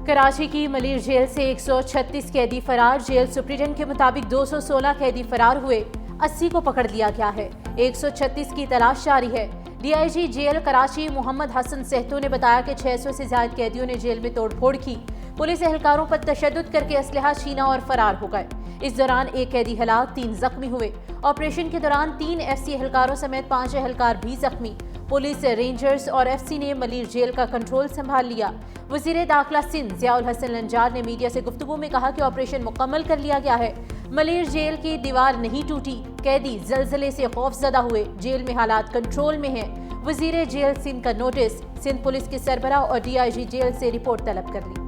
कराची की मलिर जेल से 136 कैदी फरार। जेल सुप्रीडेंट के मुताबिक 216 कैदी फरार हुए, 80 को पकड़ लिया गया है। 136 की तलाश जारी है। डीआईजी जेल कराची मोहम्मद हसन सेहतू ने बताया कि 600 से ज्यादा कैदियों ने जेल में तोड़फोड़ की। पुलिस एहलकारों पर तशद्दुद करके असलहा छीना और फरार हो गए। इस दौरान एक कैदी हलाक, 3 जख्मी हुए। ऑपरेशन के दौरान 3 एफसी एहलकारों समेत 5 एहलकार भी जख्मी। पुलिस, रेंजर्स और एफसी ने मलिर जेल का कंट्रोल संभाल लिया। वजीर दाखिला सिंध ज़ियाउल हसन लंजार ने मीडिया से गुफ्तगू में कहा कि ऑपरेशन मुकम्मल कर लिया गया है। मलिर जेल की दीवार नहीं टूटी, कैदी जलजले से खौफजदा हुए, जेल में हालात कंट्रोल में हैं। वजीर जेल सिंध का नोटिस, सिंध पुलिस के सरबराह और डीआईजी जेल से रिपोर्ट तलब कर ली।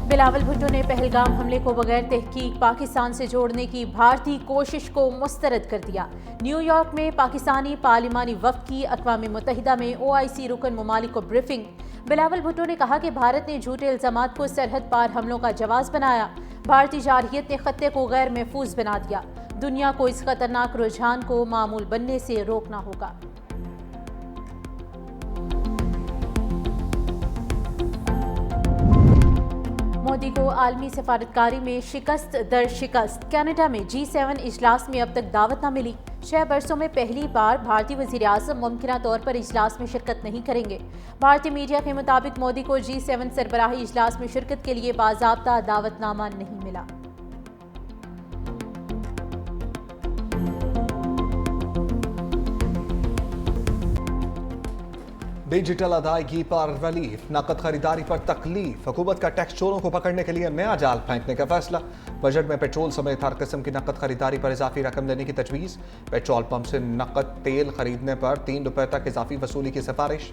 बिलावल भुट्टो ने पहलगाम हमले को बगैर तहकीक पाकिस्तान से जोड़ने की भारतीय कोशिश को मुस्तरद कर दिया। न्यूयॉर्क में पाकिस्तानी पार्लिमानी वफ्द की अक़वाम मुत्तहिदा में OIC रुकन ममालिक को ब्रीफिंग। बिलावल भुट्टो ने कहा कि भारत ने झूठे इल्ज़ामात को सरहद पार हमलों का जवाब बनाया। भारतीय जारहियत ने खत्ते को गैर महफूज बना दिया। दुनिया को इस खतरनाक रुझान को मामूल बनने से रोकना होगा। मोदी को आलमी सफारतकारी में शिकस्त दर शिकस्त। कनाडा में G7 इजलास में अब तक दावत न मिली। 6 बरसों में पहली बार भारतीय वज़ीर आज़म मुमकिना तौर पर इजलास में शिरकत नहीं करेंगे। भारतीय मीडिया के मुताबिक मोदी को G7 सरबराही इजलास में शिरकत के लिए बाज़ाब्ता दावतनामा नहीं मिला। डिजिटल अदायगी पर रिलीफ, नकद खरीदारी पर तकलीफ। हुकूमत का टैक्स चोरों को पकड़ने के लिए नया जाल फेंकने का फैसला। बजट में पेट्रोल समेत हर किस्म की नकद खरीदारी पर इजाफी रकम देने की तजवीज़। पेट्रोल पंप से नकद तेल खरीदने पर ₹3 तक इजाफी वसूली की सिफारिश।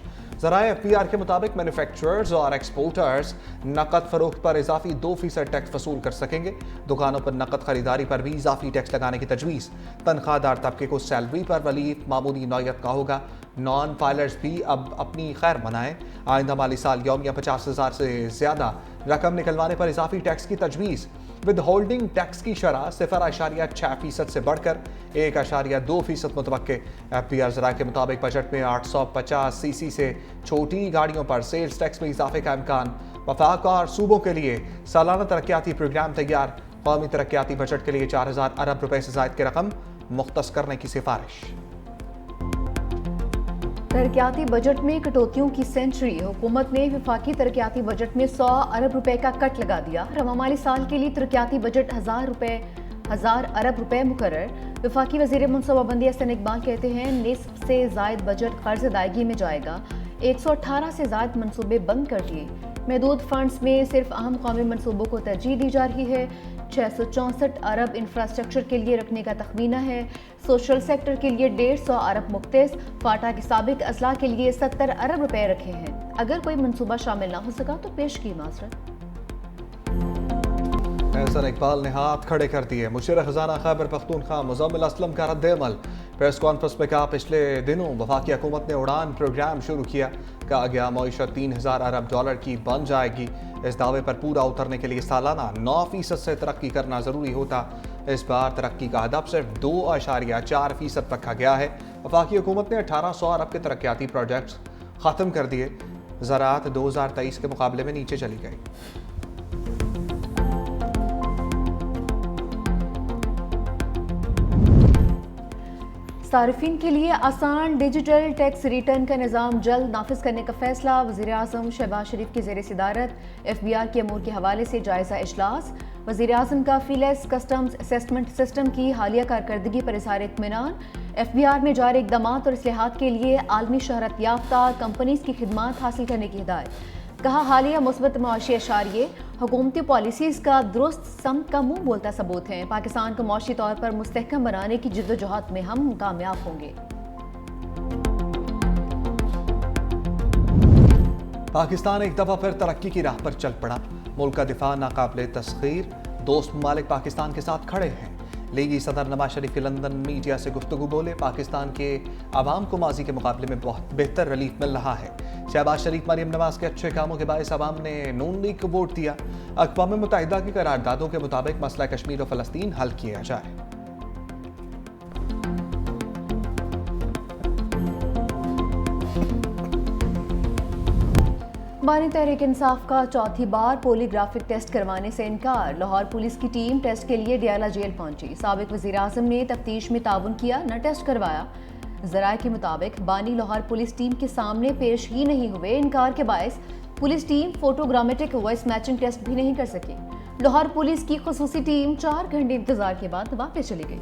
ज़राए FBR के मुताबिक मैन्युफैक्चरर्स और एक्सपोर्टर्स नकद फरोख्त पर इजाफी 2% टैक्स वसूल कर सकेंगे। दुकानों पर नकद खरीदारी पर भी इजाफी टैक्स लगाने की तजवीज़। तनख्वाहदार तबके को सैलरी पर रिलीफ मामूली नौयत का होगा। नॉन फाइलर्स भी अब अपनी खैर मनाएं। आइंदा माली साल यौमिया 50,000 से ज्यादा रकम निकलवाने पर इजाफी टैक्स की तजवीज़। विद होल्डिंग टैक्स की शरह 0.6% से बढ़कर 1.2% मुतवक्के। FBR ज़राए के मुताबिक बजट में 850 cc से छोटी गाड़ियों पर सेल्स टैक्स में इजाफे का इम्कान। वफाक और सूबों के लिए सालाना तरक्याती प्रोग्राम तैयार। कौमी तरक्याती बजट के लिए 4,000 अरब रुपए से ज़ायद की रकम मुख्तस करने की सिफारिश। तरक्याती बजट में कटौतियों की सेंचुरी। हुकूमत ने वफाकी तरक्याती बजट में 100 अरब रुपए का कट लगा दिया। रवा माली साल के लिए तरक्याती बजट 1,000 अरब रुपए मुकर्रर। वफाकी वजीर मनसूबाबंदी हसन इकबाल कहते हैं निस्फ से जायद बजट कर्ज अदायगी में जाएगा। 118 से जायद मनसूबे बंद कर दिए। महदूद फंड्स में सिर्फ अहम कौमी मनसूबों को तरजीह दी जा रही है। 664 अरब इंफ्रास्ट्रक्चर के लिए रखने का तखमीना है। सोशल सेक्टर के लिए 150 अरब मुख्तस। फाटा के साबिक अजला के लिए 70 अरब रुपए रखे हैं। अगर कोई मनसूबा शामिल ना हो सका तो पेश की माजरत। हसन इकबाल ने हाथ खड़े कर दिए। मुशीर खजाना खैबर पख्तूनख्वा मुजम्मिल असलम का रद्द-ए-अमल। प्रेस कॉन्फ्रेंस में कहा पिछले दिनों वफाकी हुकूमत ने उड़ान प्रोग्राम शुरू किया। कहा गया मईशत 3,000 अरब डॉलर की बन जाएगी। इस दावे पर पूरा उतरने के लिए सालाना 9% से तरक्की करना ज़रूरी होता। इस बार तरक्की का हदफ सिर्फ 2.4% रखा गया है। वफाकी हुकूमत ने 1,800 अरब के तरक्याती प्रोजेक्ट्स ख़त्म कर दिए। ज़राअत 2023 के मुकाबले में नीचे चली गई। सारिफिन के लिए आसान डिजिटल टैक्स रिटर्न का निज़ाम जल्द नाफिज करने का फैसला। वज़ीर आज़म शहबाज शरीफ की ज़ेर सदारत FBR के अमूर के हवाले से जायज़ा इजलास। वज़ीर आज़म का फीलेस कस्टम्स असेसमेंट सिस्टम की हालिया कारकर्दगी पर इज़हार इत्मीनान। FBR में जारी इक़दामात और इस्लाहात के लिए आलमी शहरत याफ्ता कंपनीज़ की खिदमात हासिल करने की हिदायत। कहा हालिया मुस्बत मुआशी अशारिये हुकूमती पॉलिसीज़ का दुरुस्त समत का मुंह बोलता सबूत हैं। पाकिस्तान को मुआशी तौर पर मुस्तहकम बनाने की जिद्दोजहद में हम कामयाब होंगे। पाकिस्तान एक दफ़ा फिर तरक्की की राह पर चल पड़ा। मुल्क का दिफा नाकाबिले तस्खीर। दोस्त ममालिक पाकिस्तान के साथ खड़े हैं। लीगी सदर नवाज शरीफ के लंदन मीडिया से गुफ्तगू बोले। पाकिस्तान के आवाम को माजी के मुकाबले में बहुत बेहतर रिलीफ मिल रहा है। शहबाज शरीफ मरीम नवाज के अच्छे कामों के बायस आवाम ने नून लीग को वोट दिया। अक़वाम मुत्तहिदा की करारदादों के मुताबिक मसला कश्मीर और फ़लस्तीन हल किया जाए। बानी तहरीक इंसाफ का चौथी बार पोलीग्राफिक टेस्ट करवाने से इनकार। लाहौर पुलिस की टीम टेस्ट के लिए डियाला जेल पहुंची। साबिक वज़ीर-ए-आज़म ने तफ्तीश में ताउन किया, न टेस्ट करवाया। ज़राए के मुताबिक बानी लाहौर पुलिस टीम के सामने पेश ही नहीं हुए। इनकार के बायस police team photogrammetric voice matching test भी नहीं कर सकी। लाहौर पुलिस की खुसूसी टीम 4 घंटे इंतजार के बाद वापस चली गई।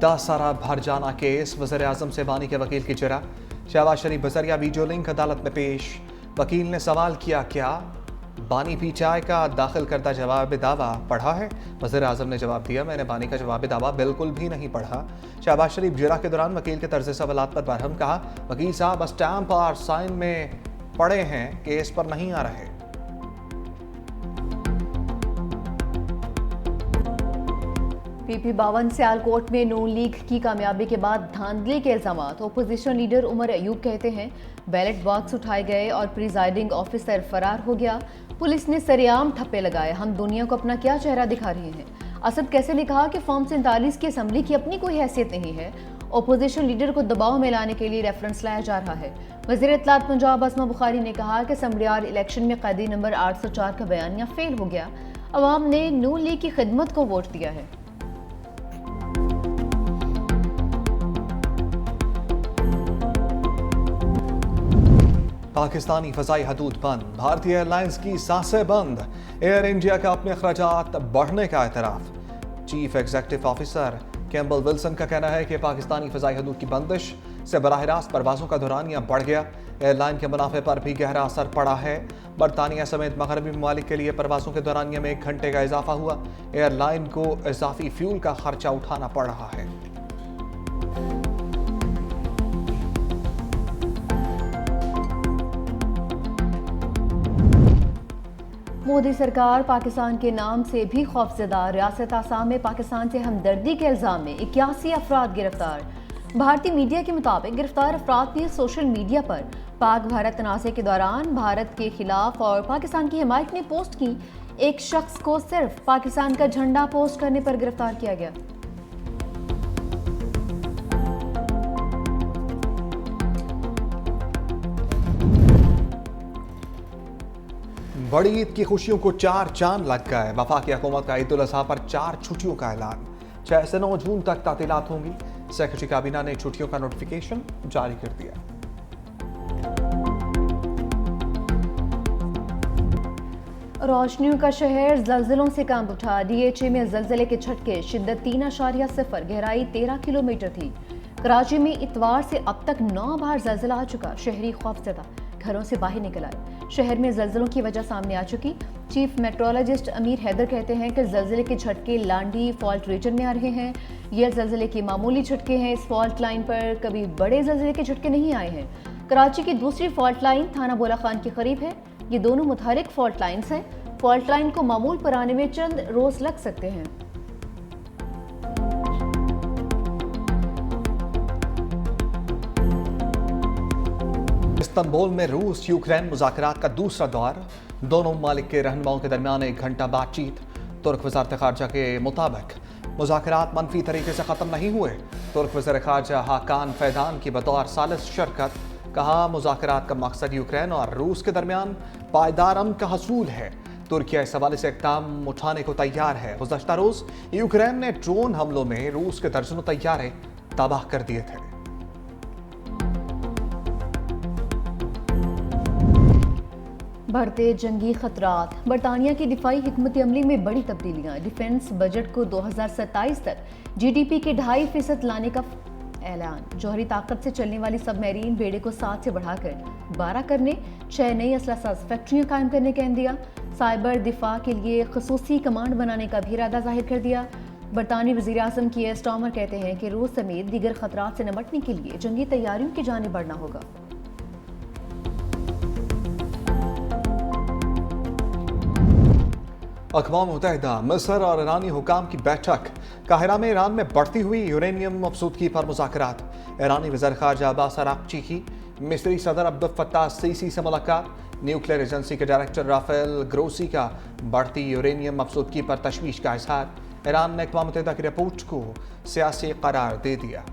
दासारा भर जाना केस, वज़ीर-ए-आज़म से बानी के वकील की जरा। शहबाज शरीफ बजरिया वीडियो लिंक अदालत में पेश। वकील ने सवाल किया, क्या बानी पीटीआई का दाखिल करदा जवाब दावा पढ़ा है? वज़ीर-ए-आज़म ने जवाब दिया, मैंने बानी का जवाब दावा बिल्कुल भी नहीं पढ़ा। शहबाज शरीफ जरा के दौरान वकील के तर्ज सवालात पर बरहम कहा, वकील साहब स्टैम्प और साइन में पड़े हैं, केस पर नहीं आ रहे। पीपी 52 सियालकोट में नून लीग की कामयाबी के बाद धांधली के इल्जामात। ओपोजिशन लीडर उमर अयूब कहते हैं बैलेट बॉक्स उठाए गए और प्रिजाइडिंग ऑफिसर फरार हो गया। पुलिस ने सरेआम ठप्पे लगाए। हम दुनिया को अपना क्या चेहरा दिखा रहे हैं। असद कैसे ने कहा कि फॉर्म 47 की असम्बली की अपनी कोई हैसियत नहीं है। ओपोजिशन लीडर को दबाव में लाने के लिए रेफरेंस लाया जा रहा है। वज़ीर इत्तलात पंजाब असमा बुखारी ने कहा कि असम्बलीवार इलेक्शन में कैदी नंबर 804 का बयानिया फेल हो गया। अवाम ने नून लीग की खिदमत को वोट दिया है। पाकिस्तानी फ़ज़ाई हदूद बंद, भारतीय एयरलाइंस की सांसें बंद। एयर इंडिया का अपने अखराजात बढ़ने का एतराफ़। Chief executive officer Campbell Wilson का कहना है कि पाकिस्तानी फ़ज़ाई हदूद की बंदिश से बराह रास्त परवाज़ों का दौरानिया बढ़ गया। एयरलाइन के मुनाफे पर भी गहरा असर पड़ा है। बरतानिया समेत मगरबी ममालिक के लिए परवाज़ों के दौरानिया में 1 घंटे का इजाफा हुआ। एयरलाइन को इजाफी फ्यूल का खर्चा उठाना पड़ रहा है। मोदी सरकार पाकिस्तान के नाम से भी खौफजदा। रियासत आसाम में पाकिस्तान से हमदर्दी के इल्जाम में 81 अफराद गिरफ्तार। भारतीय मीडिया के मुताबिक गिरफ्तार अफराद ने सोशल मीडिया पर पाक भारत तनाज़े के दौरान भारत के खिलाफ और पाकिस्तान की हिमायत में पोस्ट की। एक शख्स को सिर्फ पाकिस्तान का झंडा पोस्ट करने पर गिरफ्तार किया गया। बड़ी ईद की खुशियों को 4 चांद लग गए। वफाकी हुकूमत का ईद उल अज़हा पर 4 छुट्टियों का ऐलान। 6 से 9 जून तक तातीलात होंगी। सेक्रेटरी काबीना ने छुट्टियों का नोटिफिकेशन जारी कर दिया। रोशनियों का शहर, जल्जलों से कांप उठा। डीएचए में जल्जले के झटके, शिद्दत 3.0, गहराई 13 किलोमीटर थी। कराची में इतवार से अब तक 9 बार जल्जला आ चुका। शहरी खौफजदा घरों से बाहर निकल आए। शहर में जल्जलों की वजह सामने आ चुकी। चीफ मेट्रोलॉजिस्ट अमीर हैदर कहते हैं कि जल्जले के झटके लांडी फॉल्ट रीजन में आ रहे हैं। ये जल्जले के मामूली झटके हैं। इस फॉल्ट लाइन पर कभी बड़े जल्जले के झटके नहीं आए हैं। कराची की दूसरी फॉल्ट लाइन थाना बोला खान के करीब है। ये दोनों मुतहरिक फॉल्ट लाइन्स हैं। फॉल्ट लाइन को मामूल पर आने में चंद रोज लग सकते हैं। इस्तांबुल में रूस यूक्रेन मुज़ाकरात का दूसरा दौर। दोनों ममालिक के रहनुमाओं के दरमियान 1 घंटा बातचीत। तुर्क वज़ारत ख़ारजा के मुताबिक मुज़ाकरात मनफी तरीके से ख़त्म नहीं हुए। तुर्क वज़ीर ख़ारजा हाकान फैदान की बतौर सालिस शिरकत। कहा, मुज़ाकरात का मकसद यूक्रेन और रूस के दरमियान पायदार अमन का हसूल है। तुर्किया इस हवाले से इक़दाम उठाने को तैयार है। गुज़श्ता रोज़ यूक्रेन ने ड्रोन हमलों में रूस के दर्जनों तैयारे तबाह कर दिए थे। बढ़ते जंगी खतरात। बरतानिया की दिफाई हिकमत अमली में बड़ी तब्दीलियाँ। डिफेंस बजट को 2027 तक GDP के 2.5% लाने का ऐलान। जौहरी ताकत से चलने वाली सबमरीन बेड़े को 7 से बढ़ाकर 12 करने, 6 नई असलासाज फैक्ट्रियाँ कायम करने का दिया। साइबर दिफा के लिए खसूसी कमांड बनाने का भी इरादा जाहिर कर दिया। बरतानी वज़ीर-ए-आज़म कीयर स्टार्मर कहते हैं कि रूस समेत दीगर खतरात से निपटने के लिए जंगी तैयारियों की जानिब बढ़ना होगा। अक़वाम मुत्तहिदा, मिस्र और ईरानी हुकाम की बैठक। काहिरा में ईरान में बढ़ती हुई यूरेनियम मफसूदगी पर मुज़ाकरात। ईरानी वज़ीर ख़ारजा अब्बास अराक़ची की मिस्री सदर अब्दुल फत्ताह सीसी से मुलाकात। न्यूक्लियर एजेंसी के डायरेक्टर राफेल ग्रोसी का बढ़ती यूरेनियम मफसूदगी पर तशवीश का इज़हार। ईरान ने अक़वाम मुत्तहिदा की रिपोर्ट को सियासी करार दे दिया।